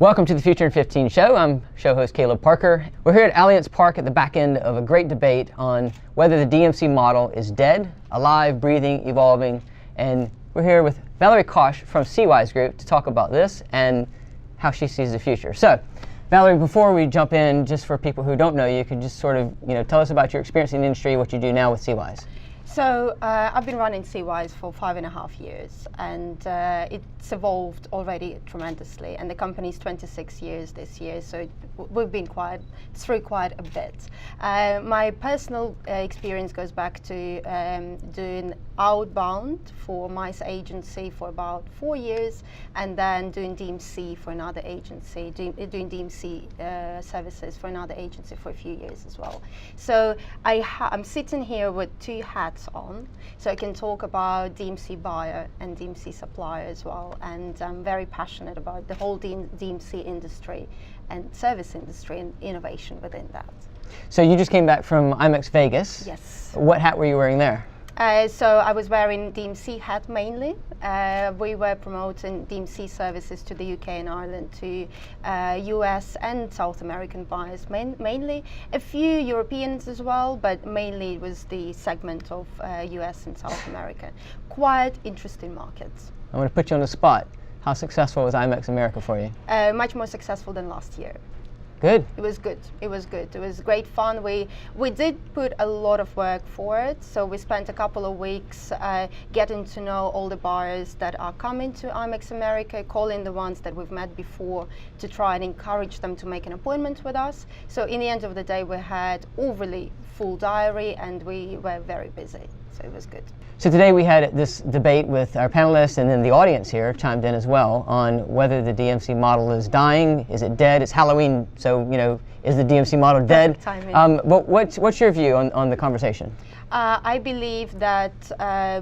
Welcome to the Future in 15 show. I'm show host Caleb Parker. We're here at Allianz Park at the back end of a great debate on whether the DMC model is dead, alive, breathing, evolving, and we're here with Valerie Kosh from CWise Group to talk about this and how she sees the future. So, Valerie, before we jump in, just for people who don't know you, could just sort of tell us about your experience in the industry, what you do now with CWise. So I've been running CWise for 5.5 years, and it's evolved already tremendously. And the company's 26 years this year, so we've been through quite a bit. My personal experience goes back to doing outbound for my agency for about 4 years, and then doing DMC for another agency, doing DMC services for another agency for a few years as well. So I'm sitting here with two hats on, so I can talk about DMC buyer and DMC supplier as well, and I'm very passionate about the whole DMC industry and service industry and innovation within that. So you just came back from IMEX Vegas. Yes. What hat were you wearing there? So I was wearing DMC hat mainly. We were promoting DMC services to the UK and Ireland, to US and South American buyers mainly. A few Europeans as well, but mainly it was the segment of US and South America. Quite interesting markets. I'm going to put you on the spot. How successful was IMEX America for you? Much more successful than last year. Good. It was good. It was good. It was great fun. We did put a lot of work for it. So we spent a couple of weeks getting to know all the buyers that are coming to IMEX America, calling the ones that we've met before to try and encourage them to make an appointment with us. So in the end of the day, we had overly full diary and we were very busy. So it was good. So today we had this debate with our panelists, and then the audience here chimed in as well on whether the DMC model is dying, is it dead? It's Halloween, so is the DMC model dead? But what's your view on the conversation? I believe that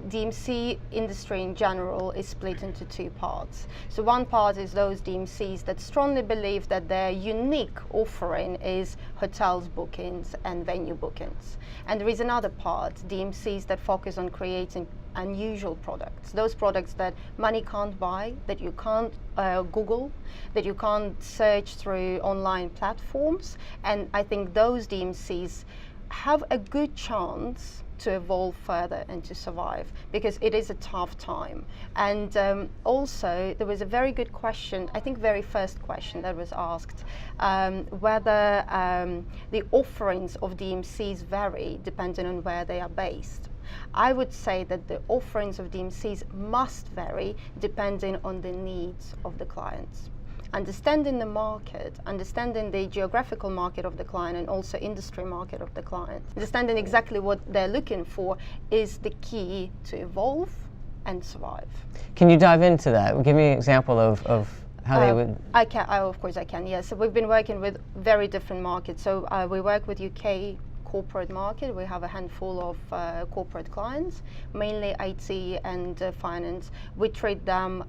DMC industry in general is split into two parts. So one part is those DMCs that strongly believe that their unique offering is hotels bookings and venue bookings. And there is another part, DMCs that focus on creating unusual products, those products that money can't buy, that you can't Google, that you can't search through online platforms. And I think those DMCs have a good chance to evolve further and to survive, because it is a tough time. And also there was a very good question, I think very first question that was asked, whether the offerings of DMCs vary depending on where they are based. I would say that the offerings of DMCs must vary depending on the needs of the clients. Understanding the market, understanding the geographical market of the client and also industry market of the client, understanding exactly what they're looking for is the key to evolve and survive. Can you dive into that? Give me an example of how they would... Of course I can, yes. So we've been working with very different markets. So we work with UK corporate market. We have a handful of corporate clients, mainly IT and finance. We treat them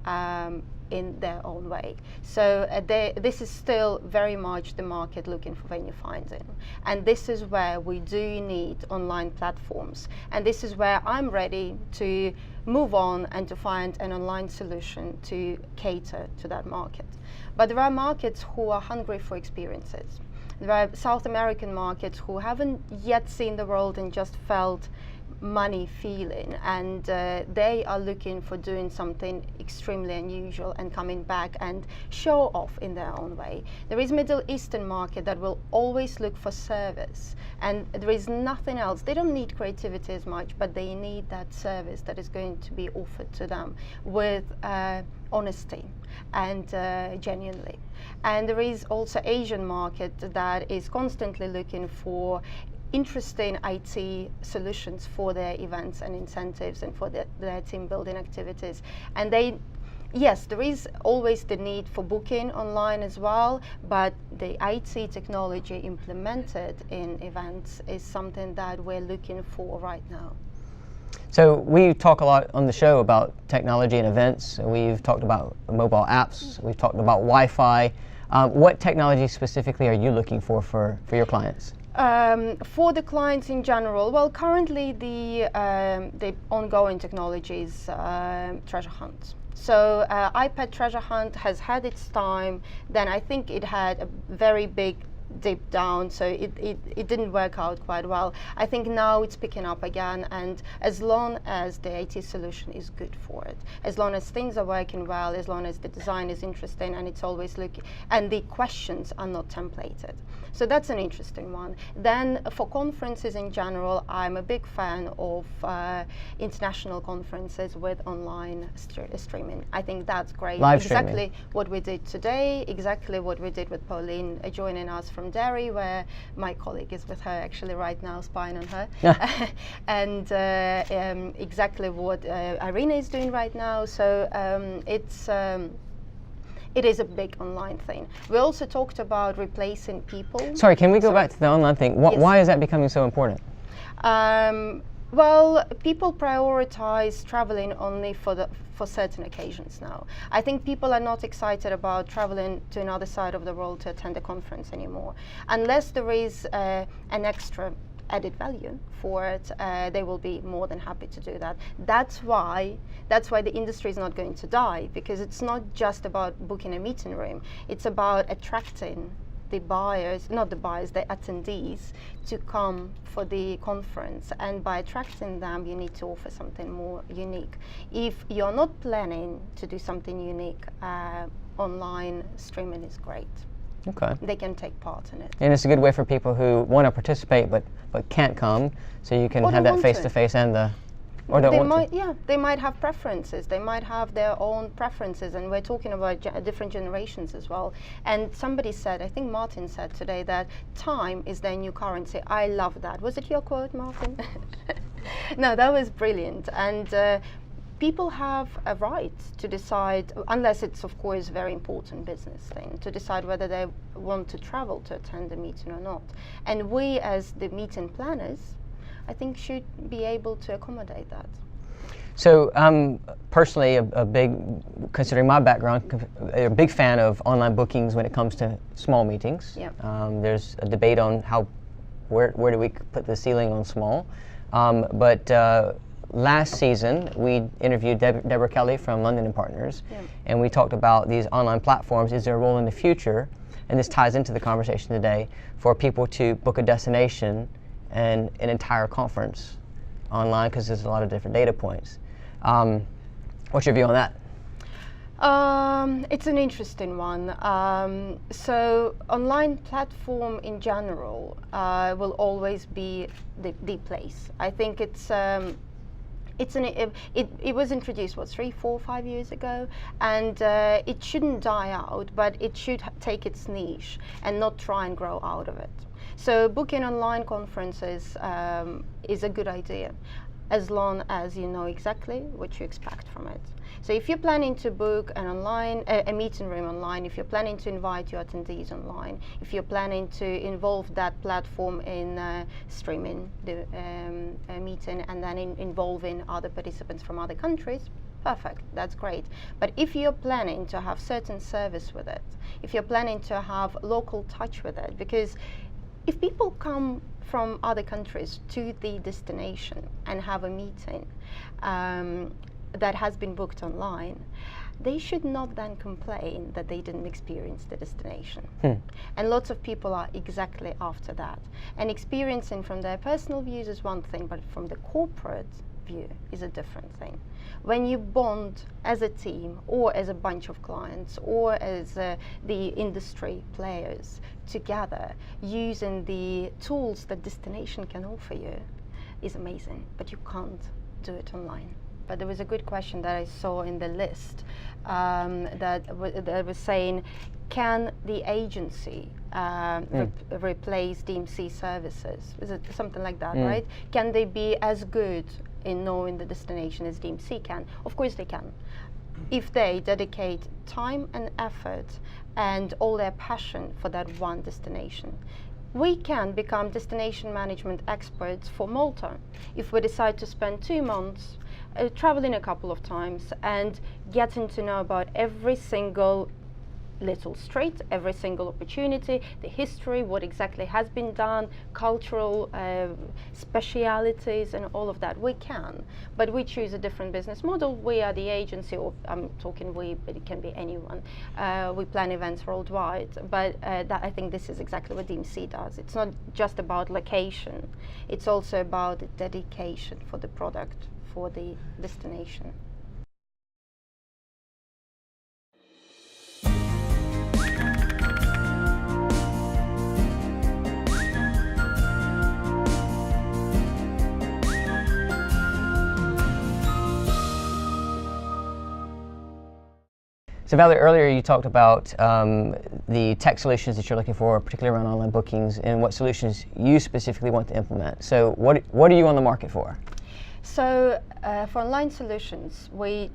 in their own way. So this is still very much the market looking for venue finding. And this is where we do need online platforms. And this is where I'm ready to move on and to find an online solution to cater to that market. But there are markets who are hungry for experiences. There are South American markets who haven't yet seen the world and just felt money feeling, and they are looking for doing something extremely unusual and coming back and show off in their own way. There is Middle Eastern market that will always look for service, and there is nothing else. They don't need creativity as much, but they need that service that is going to be offered to them with honesty and genuinely. And there is also Asian market that is constantly looking for interesting IT solutions for their events and incentives and for their team building activities. And yes, there is always the need for booking online as well, but the IT technology implemented in events is something that we're looking for right now. So we talk a lot on the show about technology and events. We've talked about mobile apps. We've talked about Wi-Fi. What technology specifically are you looking for your clients? For the clients in general, well, currently the ongoing technology is treasure hunt. So iPad Treasure Hunt has had its time. Then I think it had a very big dip down, so it didn't work out quite well. I think now it's picking up again, and as long as the IT solution is good for it, as long as things are working well, as long as the design is interesting and it's always looking, and the questions are not templated. So that's an interesting one. Then for conferences in general, I'm a big fan of international conferences with online streaming. I think that's great. Live exactly streaming. What we did today, exactly what we did with Pauline joining us from Derry, where my colleague is with her actually right now, spying on her, and exactly what Irina is doing right now. So it is a big online thing. We also talked about replacing people. Sorry, can we go back to the online thing? Yes. Why is that becoming so important? Well, people prioritize traveling only for certain occasions now. I think people are not excited about traveling to another side of the world to attend a conference anymore. Unless there is an extra added value for it, they will be more than happy to do that. That's why the industry is not going to die, because it's not just about booking a meeting room. It's about attracting the buyers, not the buyers, the attendees, to come for the conference. And by attracting them, you need to offer something more unique. If you're not planning to do something unique, online streaming is great. Okay. They can take part in it. And it's a good way for people who want to participate but can't come, so you can Or have don't that want face-to-face and the, or don't They want might, to. yeah, they might have preferences. They might have their own preferences, and we're talking about different generations as well. And somebody said, I think Martin said today, that time is their new currency. I love that. Was it your quote, Martin? No, that was brilliant. And people have a right to decide, unless it's of course a very important business thing, to decide whether they want to travel to attend a meeting or not. And we, as the meeting planners, I think should be able to accommodate that. So personally, a big, considering my background, a big fan of online bookings when it comes to small meetings. Yeah. There's a debate on where do we put the ceiling on small. But last season, we interviewed Deborah Kelly from London & Partners, and we talked about these online platforms. Is there a role in the future, and this ties into the conversation today, for people to book a destination and an entire conference online, because there's a lot of different data points. What's your view on that? It's an interesting one. So online platform in general will always be the place. I think it was introduced, what, 3, 4, 5 years ago, and it shouldn't die out, but it should take its niche and not try and grow out of it. So booking online conferences is a good idea, as long as you know exactly what you expect from it. So if you're planning to book an a meeting room online, if you're planning to invite your attendees online, if you're planning to involve that platform in streaming the meeting and then involving other participants from other countries, perfect, that's great. But if you're planning to have certain service with it, if you're planning to have local touch with it, because if people come from other countries to the destination and have a meeting that has been booked online, they should not then complain that they didn't experience the destination. And lots of people are exactly after that. And experiencing from their personal views is one thing, but from the corporate view is a different thing. When you bond as a team or as a bunch of clients or as the industry players together using the tools that destination can offer you is amazing, but you can't do it online. But there was a good question that I saw in the list that was saying, can the agency replace DMC services? Is it something like that, right? Can they be as good in knowing the destination as DMC can? Of course they can. If they dedicate time and effort and all their passion for that one destination. We can become destination management experts for Malta if we decide to spend 2 months traveling a couple of times and getting to know about every single little street, every single opportunity, the history, what exactly has been done, cultural specialities and all of that. We can, but we choose a different business model. We are the agency, or I'm talking we, but it can be anyone. We plan events worldwide, but I think this is exactly what DMC does. It's not just about location, it's also about the dedication for the product, for the destination. So Valerie, earlier you talked about the tech solutions that you're looking for, particularly around online bookings, and what solutions you specifically want to implement. So what are you on the market for? So for online solutions, we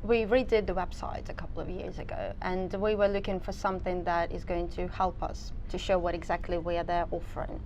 redid the website a couple of years ago, and we were looking for something that is going to help us to show what exactly we are there offering.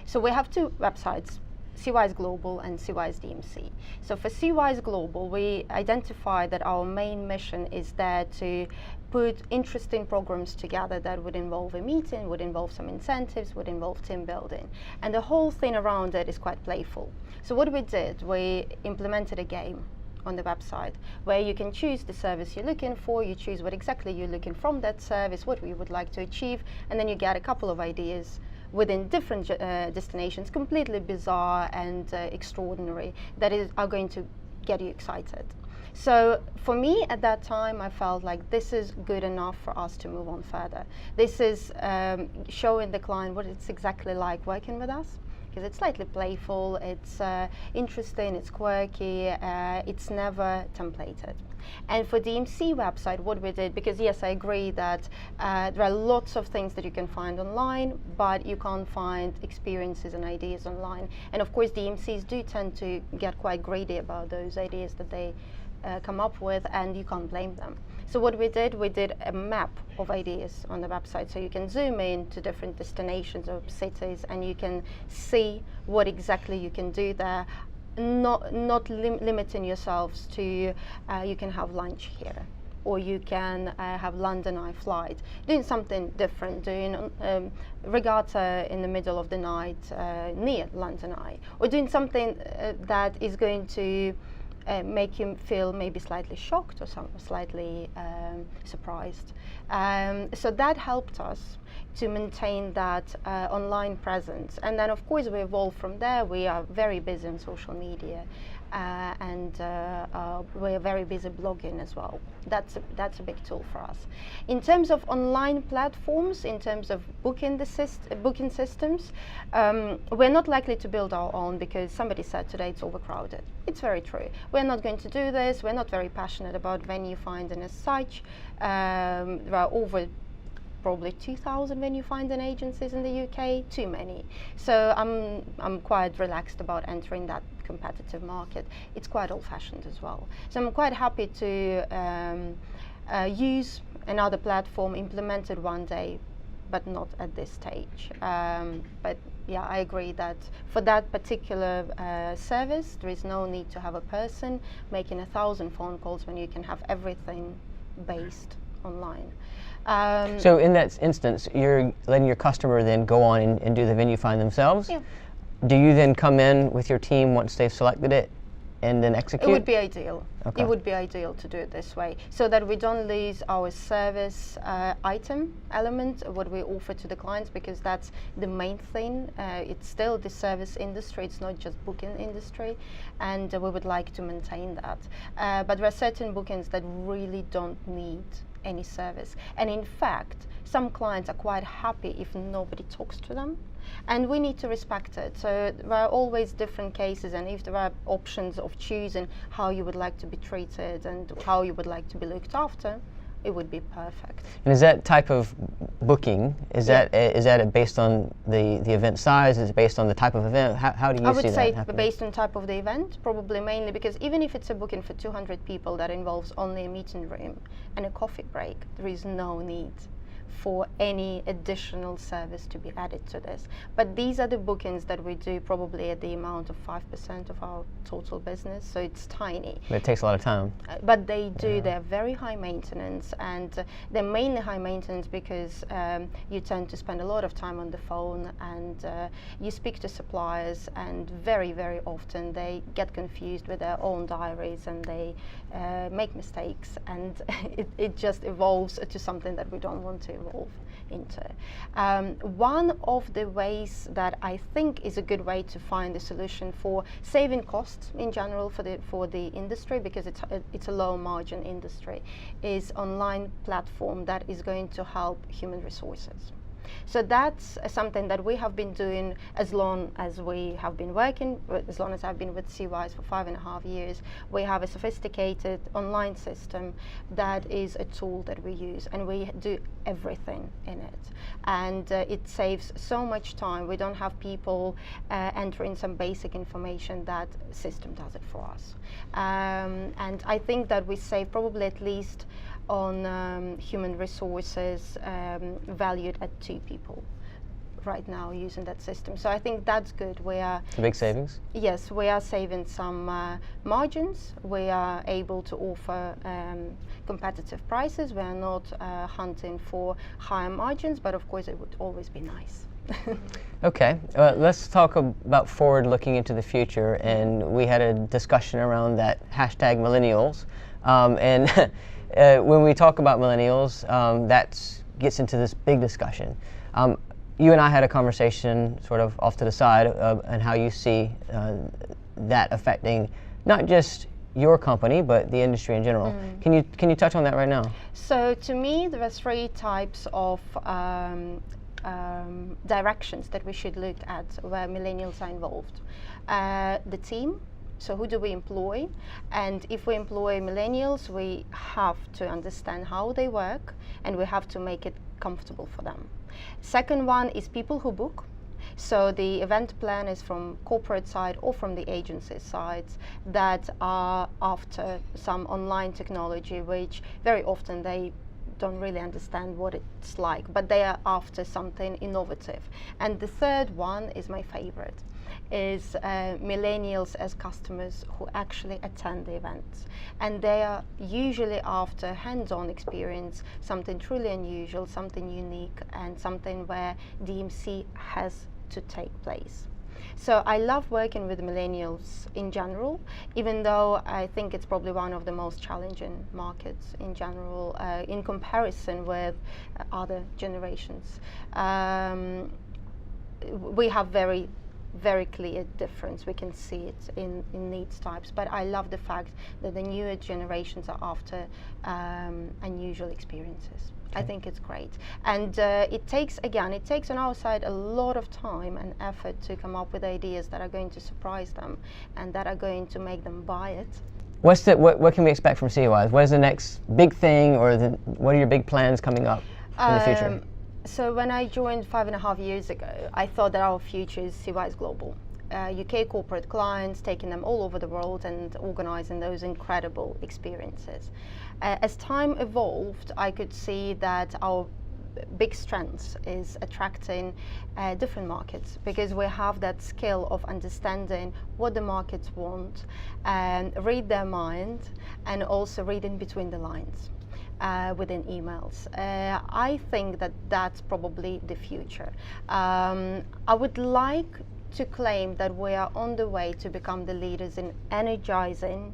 So we have two websites, CWise Global and CWise DMC. So for CWise Global, we identified that our main mission is there to put interesting programs together that would involve a meeting, would involve some incentives, would involve team building. And the whole thing around it is quite playful. So what we did, we implemented a game on the website where you can choose the service you're looking for, you choose what exactly you're looking from that service, what you would like to achieve, and then you get a couple of ideas within different destinations, completely bizarre and extraordinary, that are going to get you excited. So for me at that time, I felt like this is good enough for us to move on further. This is showing the client what it's exactly like working with us, because it's slightly playful, it's interesting, it's quirky, it's never templated. And for DMC website, what we did, because yes, I agree that there are lots of things that you can find online, but you can't find experiences and ideas online. And of course, DMCs do tend to get quite greedy about those ideas that they come up with, and you can't blame them. So what we did a map of ideas on the website, so you can zoom in to different destinations or cities, and you can see what exactly you can do there. Not limiting yourselves to you can have lunch here, or you can have London Eye flight, doing something different, doing regatta in the middle of the night near London Eye, or doing something that is going to make you feel maybe slightly shocked or slightly surprised. So that helped us to maintain that online presence. And then of course we evolved from there. We are very busy on social media, and we're very busy blogging as well. That's a big tool for us. In terms of online platforms, in terms of booking systems, we're not likely to build our own, because somebody said today it's overcrowded. It's very true. We're not going to do this. We're not very passionate about venue finding as such. There are over probably 2,000 venue finding agencies in the UK, too many. So I'm quite relaxed about entering that competitive market. It's quite old-fashioned as well. So I'm quite happy to use another platform, implemented one day, but not at this stage. But yeah, I agree that for that particular service, there is no need to have a person making 1,000 phone calls when you can have everything based online. So in that instance, you're letting your customer then go on and do the venue find themselves? Yeah. Do you then come in with your team once they've selected it and then execute? It would be ideal. Okay. It would be ideal to do it this way, so that we don't lose our service item element, what we offer to the clients, because that's the main thing. It's still the service industry, it's not just booking industry, and we would like to maintain that. But there are certain bookings that really don't need any service. And in fact, some clients are quite happy if nobody talks to them. And we need to respect it. So there are always different cases, and if there are options of choosing how you would like to be treated and how you would like to be looked after, it would be perfect. And is that type of booking, is that based on the event size? Is it based on the type of event? How do you see that? I would say happening? based on type of the event, probably mainly, because even if it's a booking for 200 people that involves only a meeting room and a coffee break, there is no need for any additional service to be added to this. But these are the bookings that we do probably at the amount of 5% of our total business, so it's tiny. But it takes a lot of time. But they do, they're very high maintenance, and they're mainly high maintenance because you tend to spend a lot of time on the phone, and you speak to suppliers, and very, very often they get confused with their own diaries, and they make mistakes, and it just evolves to something that we don't want to evolve into. One of the ways that I think is a good way to find a solution for saving costs in general for the industry, because it's a low margin industry, is online platform that is going to help human resources. So that's something that we have been doing as long as we have been working, as long as I've been with CWise for 5.5 years. We have a sophisticated online system that is a tool that we use, and we do everything in it. And it saves so much time. We don't have people entering some basic information. That system does it for us. And I think that we save probably at least on human resources valued at 2 people right now using that system. So I think that's good. We are big savings? Yes, we are saving some margins. We are able to offer competitive prices. We are not hunting for higher margins, but of course it would always be nice. Okay, let's talk about forward looking into the future, and we had a discussion around that hashtag Millennials, and when we talk about Millennials, that gets into this big discussion. You and I had a conversation sort of off to the side and how you see that affecting not just your company but the industry in general. Can you touch on that right now? So to me, there are 3 types of directions that we should look at where millennials are involved. The team. So who do we employ? And if we employ millennials, we have to understand how they work, and we have to make it comfortable for them. Second one is people who book. So the event planners from corporate side or from the agency sides that are after some online technology, which very often they don't really understand what it's like, but they are after something innovative. And the third one is my favorite, is millennials as customers who actually attend the events. And they are usually after hands-on experience, something truly unusual, something unique, and something where DMC has to take place. So I love working with millennials in general, even though I think it's probably one of the most challenging markets in general in comparison with other generations. We have very clear difference. We can see it in needs types, but I love the fact that the newer generations are after unusual experiences. I think it's great, and it takes on our side a lot of time and effort to come up with ideas that are going to surprise them and that are going to make them buy it. What can we expect from CWise? What is the next big thing, or what are your big plans coming up in the future? So when I joined 5.5 years ago, I thought that our future is CWise Global. UK corporate clients, taking them all over the world and organizing those incredible experiences. As time evolved, I could see that our big strength is attracting different markets, because we have that skill of understanding what the markets want and read their mind, and also reading between the lines. Within emails. I think that that's probably the future. I would like to claim that we are on the way to become the leaders in energizing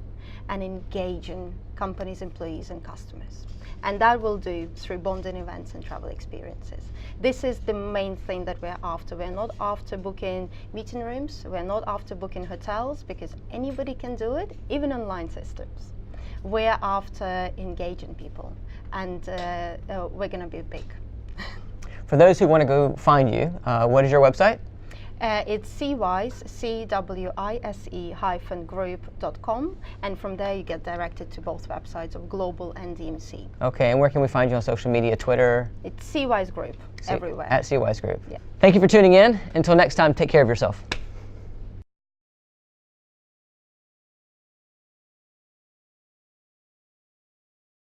and engaging companies, employees and customers. And that will do through bonding events and travel experiences. This is the main thing that we're after. We're not after booking meeting rooms. We're not after booking hotels, because anybody can do it, even online systems. We're after engaging people, and we're going to be big. For those who want to go find you, what is your website? It's CWise, CWISE-group.com, and from there you get directed to both websites of Global and DMC. Okay, and where can we find you on social media, Twitter? It's CWise Group, everywhere. At CWise Group. Yeah. Thank you for tuning in. Until next time, take care of yourself.